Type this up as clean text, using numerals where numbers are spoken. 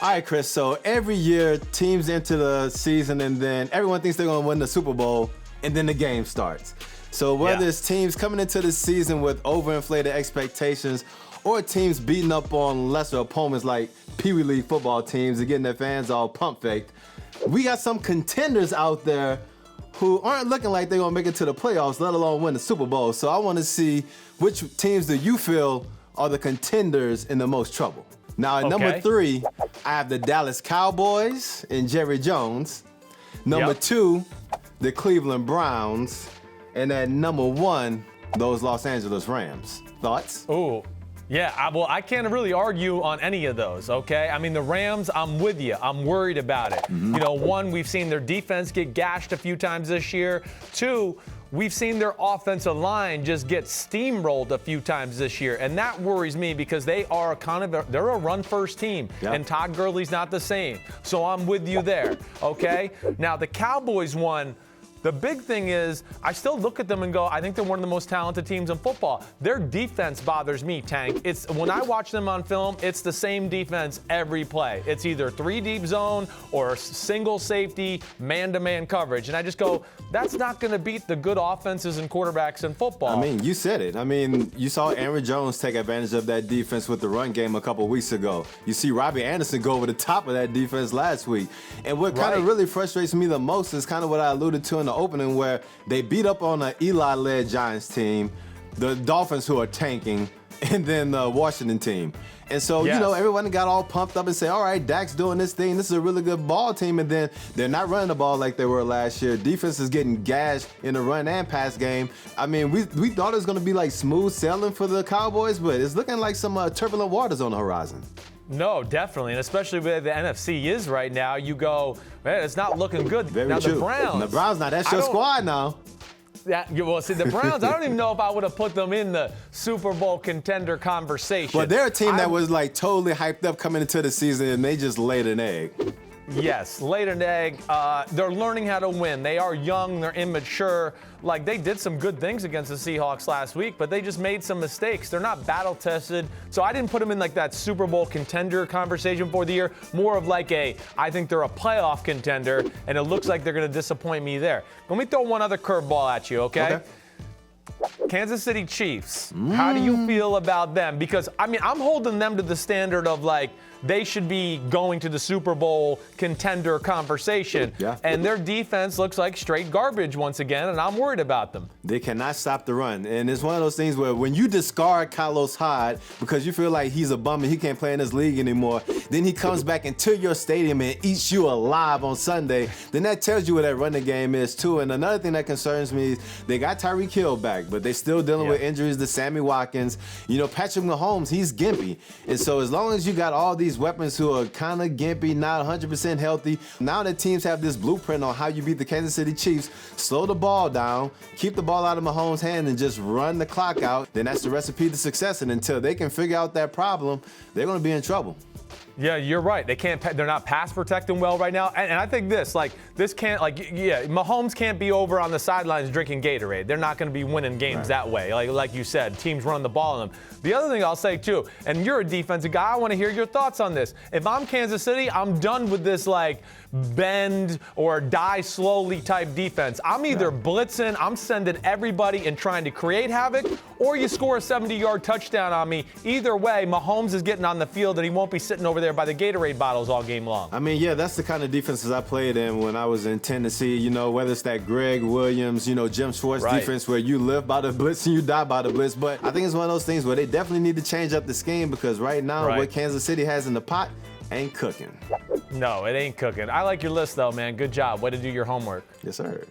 All right, Chris, so every year teams enter the season and then everyone thinks they're going to win the Super Bowl and then the game starts. So whether it's teams coming into the season with overinflated expectations or teams beating up on lesser opponents like Pee Wee League football teams and getting their fans all pump faked, we got some contenders out there who aren't looking like they're going to make it to the playoffs, let alone win the Super Bowl. So I want to see which teams do you feel are the contenders in the most trouble. Now, at number 3, I have the Dallas Cowboys and Jerry Jones. Number 2, the Cleveland Browns. And at number 1, those Los Angeles Rams. Thoughts? Ooh. Yeah, well, I can't really argue on any of those, okay? I mean, the Rams, I'm with you. I'm worried about it. You know, 1, we've seen their defense get gashed a few times this year. 2, we've seen their offensive line just get steamrolled a few times this year, and that worries me because they are they're a run-first team, and Todd Gurley's not the same. So I'm with you there, okay? Now, the Cowboys one, the big thing is, I still look at them and go, I think they're one of the most talented teams in football. Their defense bothers me, Tank. It's when I watch them on film, it's the same defense every play. It's either 3 deep zone or single safety, man-to-man coverage. And I just go, that's not going to beat the good offenses and quarterbacks in football. I mean, you said it. I mean, you saw Aaron Jones take advantage of that defense with the run game a couple weeks ago. You see Robbie Anderson go over the top of that defense last week. And what kind of really frustrates me the most is kind of what I alluded to in the opening, where they beat up on an Eli-led Giants team, the Dolphins who are tanking, and then the Washington team. And so, you know, everyone got all pumped up and say, all right, Dak's doing this thing. This is a really good ball team. And then they're not running the ball like they were last year. Defense is getting gashed in the run and pass game. I mean, we thought it was going to be like smooth sailing for the Cowboys, but it's looking like some turbulent waters on the horizon. No, definitely, and especially where the NFC is right now, you go, man, it's not looking good. Very now true. The Browns, now that's your squad now. Well, see, the Browns, I don't even know if I would have put them in the Super Bowl contender conversation. But they're a team that was like totally hyped up coming into the season, and they just laid an egg. Yes, laid an egg. They're learning how to win. They are young. They're immature. Like, they did some good things against the Seahawks last week, but they just made some mistakes. They're not battle-tested. So I didn't put them in, like, that Super Bowl contender conversation for the year. More of like I think they're a playoff contender, and it looks like they're going to disappoint me there. Let me throw one other curveball at you, okay? Kansas City Chiefs. How do you feel about them? Because, I mean, I'm holding them to the standard of, like, they should be going to the Super Bowl contender conversation. And their defense looks like straight garbage once again, and I'm worried about them. They cannot stop the run. And it's one of those things where when you discard Carlos Hyde because you feel like he's a bum and he can't play in this league anymore, then he comes back into your stadium and eats you alive on Sunday, then that tells you what that running game is too. And another thing that concerns me is they got Tyreek Hill back, but they're still dealing with injuries to Sammy Watkins. You know, Patrick Mahomes, he's gimpy. And so as long as you got all these weapons who are kind of gimpy, not 100% healthy, now that teams have this blueprint on how you beat the Kansas City Chiefs, slow the ball down, keep the ball out of Mahomes' hand, and just run the clock out, then that's the recipe to success. And until they can figure out that problem, they're going to be in trouble. Yeah, you're right. They're not pass protecting well right now. And I think Mahomes can't be over on the sidelines drinking Gatorade. They're not going to be winning games that way. Like you said, teams run the ball on them. The other thing I'll say too, and you're a defensive guy, I want to hear your thoughts on this. If I'm Kansas City, I'm done with this bend or die slowly type defense. I'm either blitzing, I'm sending everybody and trying to create havoc, or you score a 70-yard touchdown on me. Either way, Mahomes is getting on the field and he won't be sitting over there by the Gatorade bottles all game long. I mean, yeah, that's the kind of defenses I played in when I was in Tennessee, you know, whether it's that Greg Williams, you know, Jim Schwartz defense where you live by the blitz and you die by the blitz. But I think it's one of those things where they definitely need to change up the scheme because right now what Kansas City has in the pot ain't cooking. No, it ain't cooking. I like your list, though, man. Good job. Way to do your homework. Yes, sir.